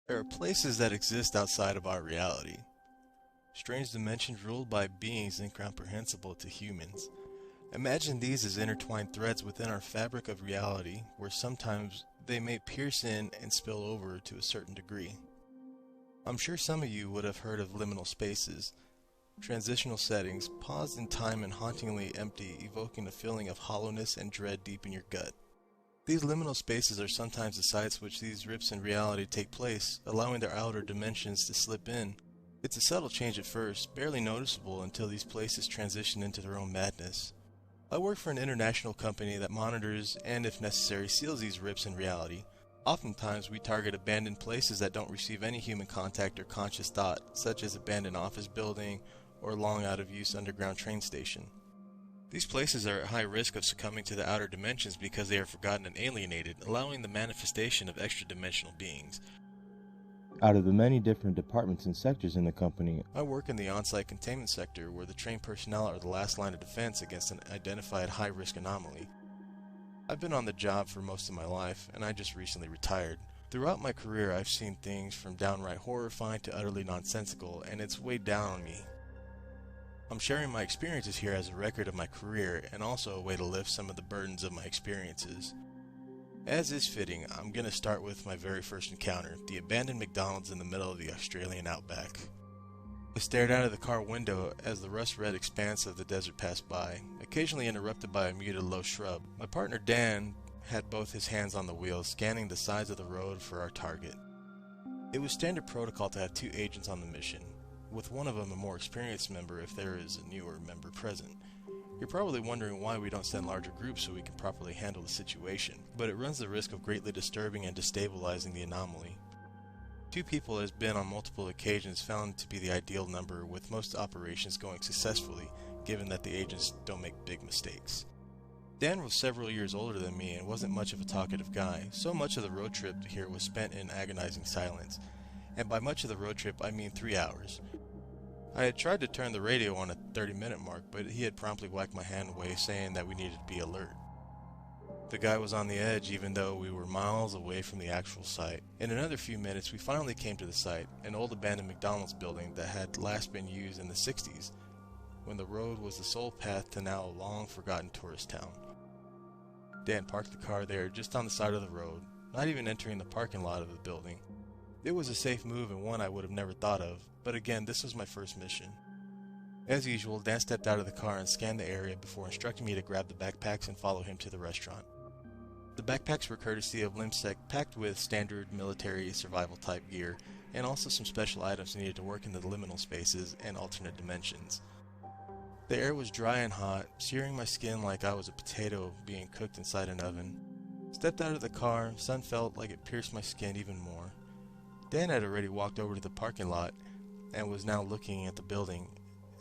There are places that exist outside of our reality. Strange dimensions ruled by beings incomprehensible to humans. Imagine these as intertwined threads within our fabric of reality, where sometimes they may pierce in and spill over to a certain degree. I'm sure some of you would have heard of liminal spaces, transitional settings, paused in time and hauntingly empty, evoking a feeling of hollowness and dread deep in your gut. These liminal spaces are sometimes the sites which these rips in reality take place, allowing their outer dimensions to slip in. It's a subtle change at first, barely noticeable until these places transition into their own madness. I work for an international company that monitors and, if necessary, seals these rips in reality. Oftentimes, we target abandoned places that don't receive any human contact or conscious thought, such as abandoned office building or long out-of-use underground train station. These places are at high risk of succumbing to the outer dimensions because they are forgotten and alienated, allowing the manifestation of extra-dimensional beings. Out of the many different departments and sectors in the company, I work in the on-site containment sector, where the trained personnel are the last line of defense against an identified high-risk anomaly. I've been on the job for most of my life, and I just recently retired. Throughout my career, I've seen things from downright horrifying to utterly nonsensical, and it's weighed down on me. I'm sharing my experiences here as a record of my career, and also a way to lift some of the burdens of my experiences. As is fitting, I'm going to start with my very first encounter, the abandoned McDonald's in the middle of the Australian outback. I stared out of the car window as the rust-red expanse of the desert passed by, occasionally interrupted by a muted low shrub. My partner Dan had both his hands on the wheel, scanning the sides of the road for our target. It was standard protocol to have two agents on the mission, with one of them a more experienced member if there is a newer member present. You're probably wondering why we don't send larger groups so we can properly handle the situation, but it runs the risk of greatly disturbing and destabilizing the anomaly. Two people has been on multiple occasions found to be the ideal number, with most operations going successfully, given that the agents don't make big mistakes. Dan was several years older than me and wasn't much of a talkative guy, so much of the road trip here was spent in agonizing silence, and by much of the road trip I mean 3 hours. I had tried to turn the radio on at the 30-minute mark, but he had promptly whacked my hand away, saying that we needed to be alert. The guy was on the edge even though we were miles away from the actual site. In another few minutes we finally came to the site, an old abandoned McDonald's building that had last been used in the 60s, when the road was the sole path to now a long-forgotten tourist town. Dan parked the car there just on the side of the road, not even entering the parking lot of the building. It was a safe move and one I would have never thought of, but again, this was my first mission. As usual, Dan stepped out of the car and scanned the area before instructing me to grab the backpacks and follow him to the restaurant. The backpacks were courtesy of Limsec, packed with standard military survival type gear, and also some special items needed to work in the liminal spaces and alternate dimensions. The air was dry and hot, searing my skin like I was a potato being cooked inside an oven. Stepped out of the car, sun felt like it pierced my skin even more. Dan had already walked over to the parking lot and was now looking at the building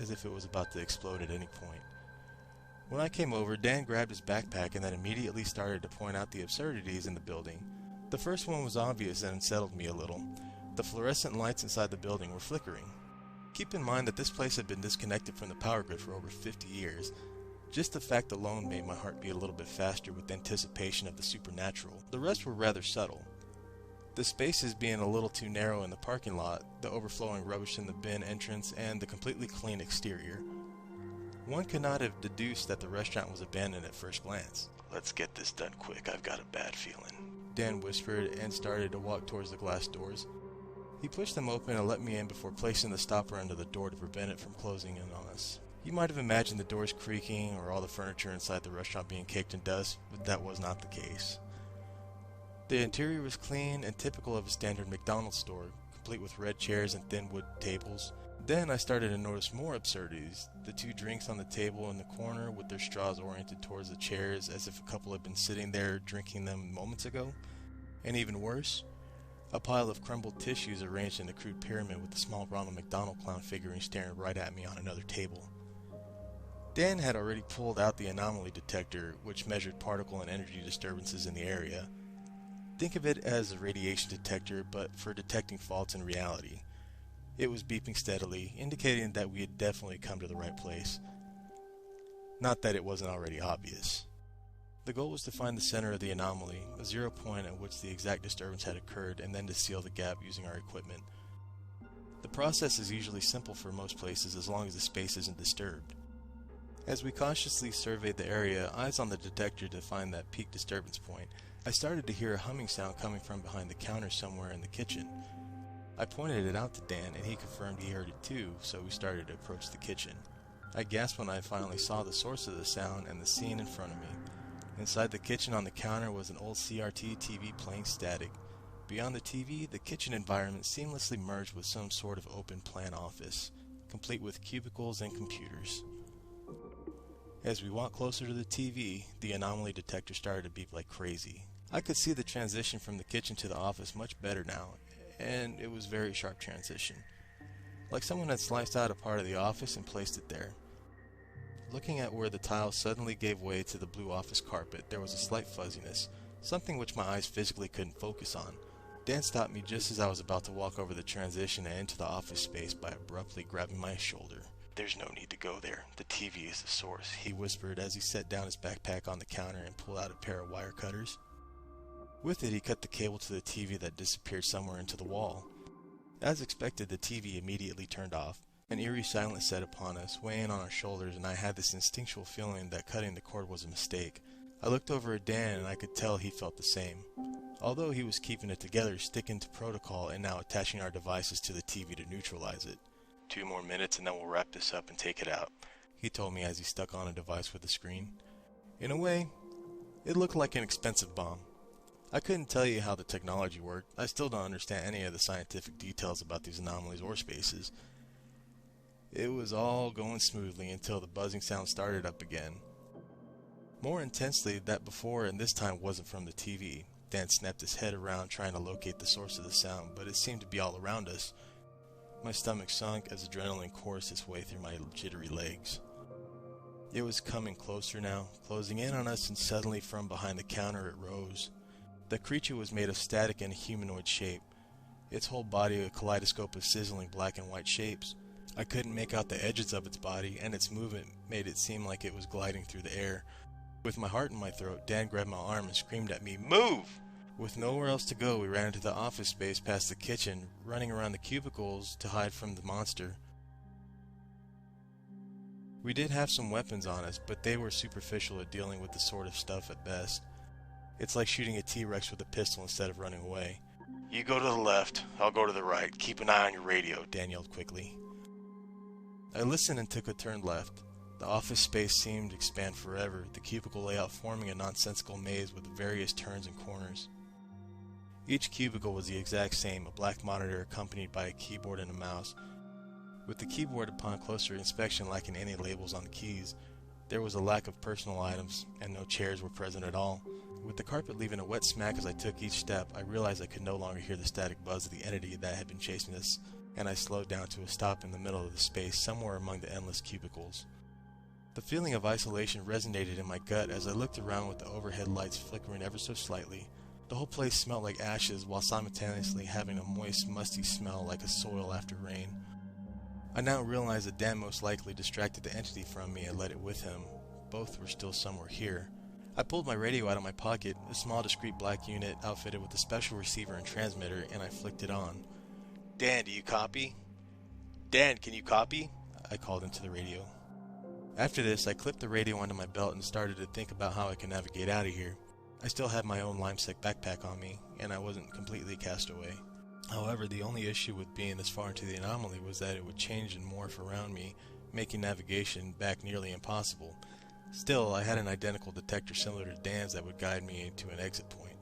as if it was about to explode at any point. When I came over, Dan grabbed his backpack and then immediately started to point out the absurdities in the building. The first one was obvious and unsettled me a little. The fluorescent lights inside the building were flickering. Keep in mind that this place had been disconnected from the power grid for over 50 years. Just the fact alone made my heart beat a little bit faster with anticipation of the supernatural. The rest were rather subtle. The spaces being a little too narrow in the parking lot, the overflowing rubbish in the bin entrance, and the completely clean exterior. One could not have deduced that the restaurant was abandoned at first glance. "Let's get this done quick, I've got a bad feeling," Dan whispered and started to walk towards the glass doors. He pushed them open and let me in before placing the stopper under the door to prevent it from closing in on us. You might have imagined the doors creaking or all the furniture inside the restaurant being caked in dust, but that was not the case. The interior was clean and typical of a standard McDonald's store, complete with red chairs and thin wood tables. Then I started to notice more absurdities. The two drinks on the table in the corner with their straws oriented towards the chairs as if a couple had been sitting there drinking them moments ago. And even worse, a pile of crumbled tissues arranged in a crude pyramid with a small Ronald McDonald clown figurine staring right at me on another table. Dan had already pulled out the anomaly detector, which measured particle and energy disturbances in the area. Think of it as a radiation detector, but for detecting faults in reality. It was beeping steadily, indicating that we had definitely come to the right place. Not that it wasn't already obvious. The goal was to find the center of the anomaly, a 0 point at which the exact disturbance had occurred, and then to seal the gap using our equipment. The process is usually simple for most places as long as the space isn't disturbed. As we cautiously surveyed the area, eyes on the detector to find that peak disturbance point, I started to hear a humming sound coming from behind the counter somewhere in the kitchen. I pointed it out to Dan, and he confirmed he heard it too, so we started to approach the kitchen. I gasped when I finally saw the source of the sound and the scene in front of me. Inside the kitchen on the counter was an old CRT TV playing static. Beyond the TV, the kitchen environment seamlessly merged with some sort of open plan office, complete with cubicles and computers. As we walked closer to the TV, the anomaly detector started to beep like crazy. I could see the transition from the kitchen to the office much better now, and it was a very sharp transition. Like someone had sliced out a part of the office and placed it there. Looking at where the tiles suddenly gave way to the blue office carpet, there was a slight fuzziness, something which my eyes physically couldn't focus on. Dan stopped me just as I was about to walk over the transition and into the office space by abruptly grabbing my shoulder. "There's no need to go there. The TV is the source," he whispered as he set down his backpack on the counter and pulled out a pair of wire cutters. With it, he cut the cable to the TV that disappeared somewhere into the wall. As expected, the TV immediately turned off. An eerie silence set upon us, weighing on our shoulders, and I had this instinctual feeling that cutting the cord was a mistake. I looked over at Dan, and I could tell he felt the same. Although he was keeping it together, sticking to protocol, and now attaching our devices to the TV to neutralize it. "2 more minutes and then we'll wrap this up and take it out," he told me as he stuck on a device with a screen. In a way, it looked like an expensive bomb. I couldn't tell you how the technology worked. I still don't understand any of the scientific details about these anomalies or spaces. It was all going smoothly until the buzzing sound started up again. More intensely, that before and this time wasn't from the TV. Dan snapped his head around trying to locate the source of the sound, but it seemed to be all around us. My stomach sunk as adrenaline coursed its way through my jittery legs. It was coming closer now, closing in on us, and suddenly from behind the counter it rose. The creature was made of static and a humanoid shape, its whole body a kaleidoscope of sizzling black and white shapes. I couldn't make out the edges of its body, and its movement made it seem like it was gliding through the air. With my heart in my throat, Dan grabbed my arm and screamed at me, "Move!" With nowhere else to go, we ran into the office space past the kitchen, running around the cubicles to hide from the monster. We did have some weapons on us, but they were superficial at dealing with the sort of stuff at best. It's like shooting a T-Rex with a pistol instead of running away. "You go to the left, I'll go to the right. Keep an eye on your radio," Dan yelled quickly. I listened and took a turn left. The office space seemed to expand forever, the cubicle layout forming a nonsensical maze with various turns and corners. Each cubicle was the exact same, a black monitor accompanied by a keyboard and a mouse. With the keyboard upon closer inspection lacking any labels on the keys, there was a lack of personal items, and no chairs were present at all. With the carpet leaving a wet smack as I took each step, I realized I could no longer hear the static buzz of the entity that had been chasing us, and I slowed down to a stop in the middle of the space, somewhere among the endless cubicles. The feeling of isolation resonated in my gut as I looked around with the overhead lights flickering ever so slightly. The whole place smelled like ashes while simultaneously having a moist, musty smell like a soil after rain. I now realized that Dan most likely distracted the entity from me and led it with him. Both were still somewhere here. I pulled my radio out of my pocket, a small discreet black unit outfitted with a special receiver and transmitter, and I flicked it on. "Dan, do you copy? Dan, can you copy?" I called into the radio. After this, I clipped the radio onto my belt and started to think about how I could navigate out of here. I still had my own limestick backpack on me, and I wasn't completely cast away. However, the only issue with being this far into the anomaly was that it would change and morph around me, making navigation back nearly impossible. Still, I had an identical detector similar to Dan's that would guide me to an exit point.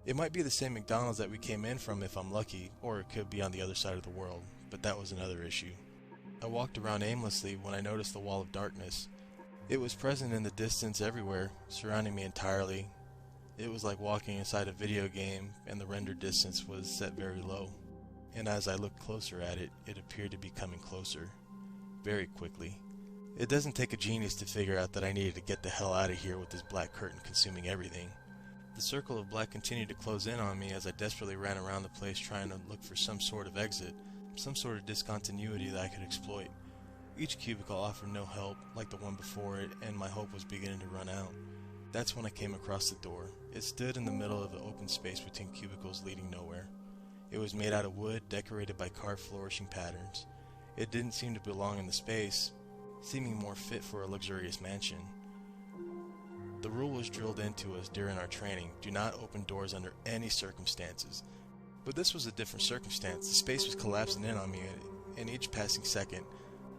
It might be the same McDonald's that we came in from if I'm lucky, or it could be on the other side of the world, but that was another issue. I walked around aimlessly when I noticed the wall of darkness. It was present in the distance everywhere, surrounding me entirely. It was like walking inside a video game, and the render distance was set very low. And as I looked closer at it, it appeared to be coming closer, very quickly. It doesn't take a genius to figure out that I needed to get the hell out of here with this black curtain consuming everything. The circle of black continued to close in on me as I desperately ran around the place trying to look for some sort of exit, some sort of discontinuity that I could exploit. Each cubicle offered no help, like the one before it, and my hope was beginning to run out. That's when I came across the door. It stood in the middle of the open space between cubicles leading nowhere. It was made out of wood, decorated by carved flourishing patterns. It didn't seem to belong in the space, seeming more fit for a luxurious mansion. The rule was drilled into us during our training: do not open doors under any circumstances. But this was a different circumstance. The space was collapsing in on me in each passing second,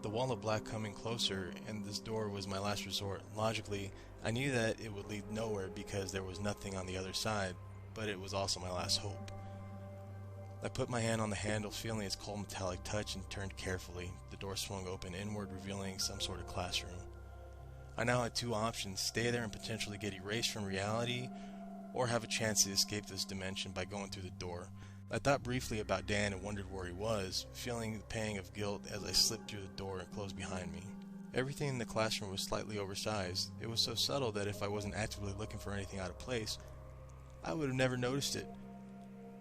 the wall of black coming closer, and this door was my last resort. Logically, I knew that it would lead nowhere because there was nothing on the other side, but it was also my last hope. I put my hand on the handle, feeling its cold metallic touch, and turned carefully. The door swung open inward, revealing some sort of classroom. I now had two options: stay there and potentially get erased from reality, or have a chance to escape this dimension by going through the door. I thought briefly about Dan and wondered where he was, feeling the pang of guilt as I slipped through the door and closed behind me. Everything in the classroom was slightly oversized. It was so subtle that if I wasn't actively looking for anything out of place, I would have never noticed it.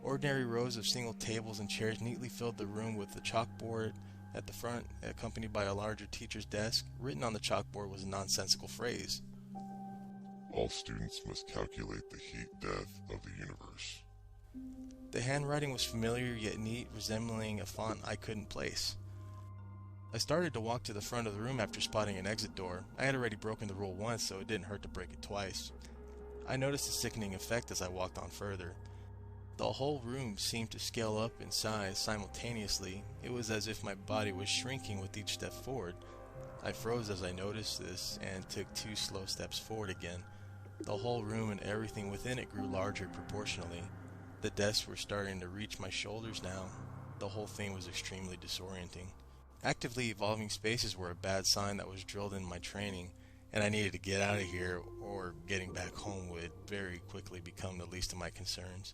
Ordinary rows of single tables and chairs neatly filled the room, with the chalkboard at the front accompanied by a larger teacher's desk. Written on the chalkboard was a nonsensical phrase: all students must calculate the heat death of the universe. The handwriting was familiar yet neat, resembling a font I couldn't place. I started to walk to the front of the room after spotting an exit door. I had already broken the rule once, so it didn't hurt to break it twice. I noticed a sickening effect as I walked on further. The whole room seemed to scale up in size simultaneously. It was as if my body was shrinking with each step forward. I froze as I noticed this and took 2 slow steps forward again. The whole room and everything within it grew larger proportionally. The desks were starting to reach my shoulders now. The whole thing was extremely disorienting. Actively evolving spaces were a bad sign that was drilled in my training, and I needed to get out of here, or getting back home would very quickly become the least of my concerns.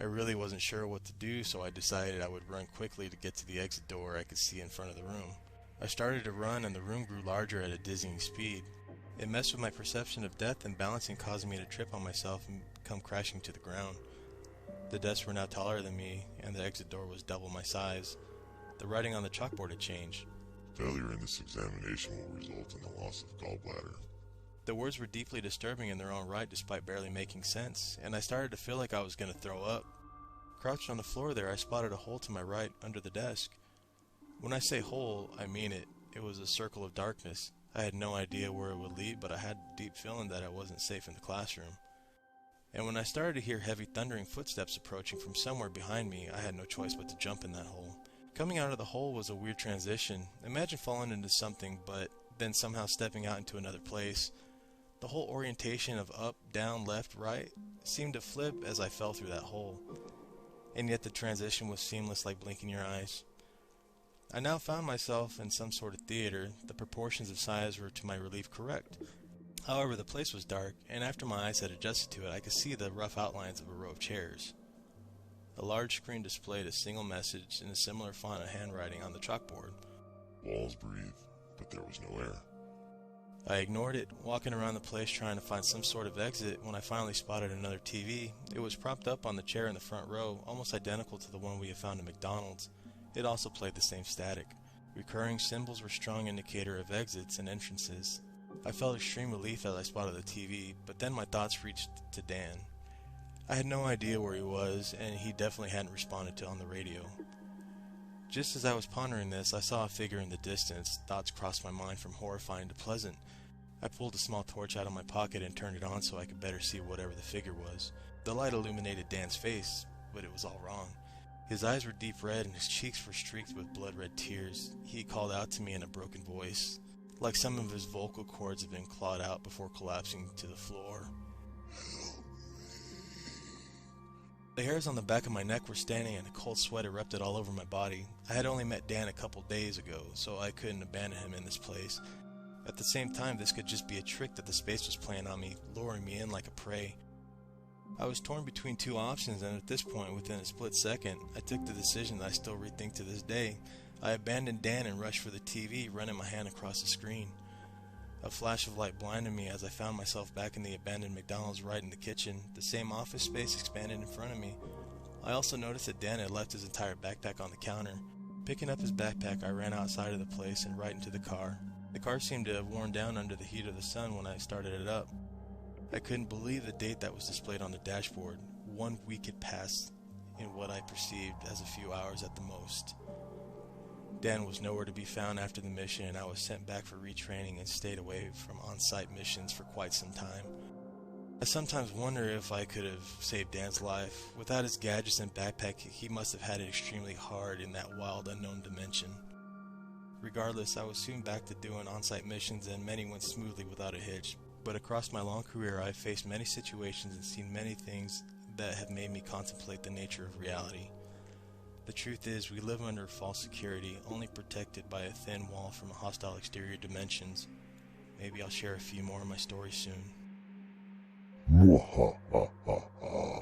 I really wasn't sure what to do, so I decided I would run quickly to get to the exit door I could see in front of the room. I started to run, and the room grew larger at a dizzying speed. It messed with my perception of depth and balancing, causing me to trip on myself and come crashing to the ground. The desks were now taller than me, and the exit door was double my size. The writing on the chalkboard had changed. Failure in this examination will result in the loss of gallbladder. The words were deeply disturbing in their own right, despite barely making sense, and I started to feel like I was going to throw up. Crouched on the floor there, I spotted a hole to my right under the desk. When I say hole, I mean it. It was a circle of darkness. I had no idea where it would lead, but I had a deep feeling that I wasn't safe in the classroom. And when I started to hear heavy thundering footsteps approaching from somewhere behind me, I had no choice but to jump in that hole. Coming out of the hole was a weird transition. Imagine falling into something, but then somehow stepping out into another place. The whole orientation of up, down, left, right seemed to flip as I fell through that hole. And yet the transition was seamless, like blinking your eyes. I now found myself in some sort of theater. The proportions of size were to my relief correct. However, the place was dark, and after my eyes had adjusted to it, I could see the rough outlines of a row of chairs. A large screen displayed a single message in a similar font of handwriting on the chalkboard. Walls breathe, but there was no air. I ignored it, walking around the place trying to find some sort of exit when I finally spotted another TV. It was propped up on the chair in the front row, almost identical to the one we had found at McDonald's. It also played the same static. Recurring symbols were a strong indicator of exits and entrances. I felt extreme relief as I spotted the TV, but then my thoughts reached to Dan. I had no idea where he was, and he definitely hadn't responded to on the radio. Just as I was pondering this, I saw a figure in the distance. Thoughts crossed my mind from horrifying to pleasant. I pulled a small torch out of my pocket and turned it on so I could better see whatever the figure was. The light illuminated Dan's face, but it was all wrong. His eyes were deep red and his cheeks were streaked with blood-red tears. He called out to me in a broken voice, like some of his vocal cords had been clawed out before collapsing to the floor. The hairs on the back of my neck were standing and a cold sweat erupted all over my body. I had only met Dan a couple days ago, so I couldn't abandon him in this place. At the same time, this could just be a trick that the space was playing on me, luring me in like a prey. I was torn between two options, and at this point, within a split second, I took the decision that I still rethink to this day. I abandoned Dan and rushed for the TV, running my hand across the screen. A flash of light blinded me as I found myself back in the abandoned McDonald's right in the kitchen. The same office space expanded in front of me. I also noticed that Dan had left his entire backpack on the counter. Picking up his backpack, I ran outside of the place and right into the car. The car seemed to have worn down under the heat of the sun when I started it up. I couldn't believe the date that was displayed on the dashboard. 1 week had passed in what I perceived as a few hours at the most. Dan was nowhere to be found after the mission, and I was sent back for retraining and stayed away from on-site missions for quite some time. I sometimes wonder if I could have saved Dan's life. Without his gadgets and backpack, he must have had it extremely hard in that wild, unknown dimension. Regardless, I was soon back to doing on-site missions, and many went smoothly without a hitch. But across my long career, I've faced many situations and seen many things that have made me contemplate the nature of reality. The truth is, we live under false security, only protected by a thin wall from hostile exterior dimensions. Maybe I'll share a few more of my stories soon. Mwahahaha.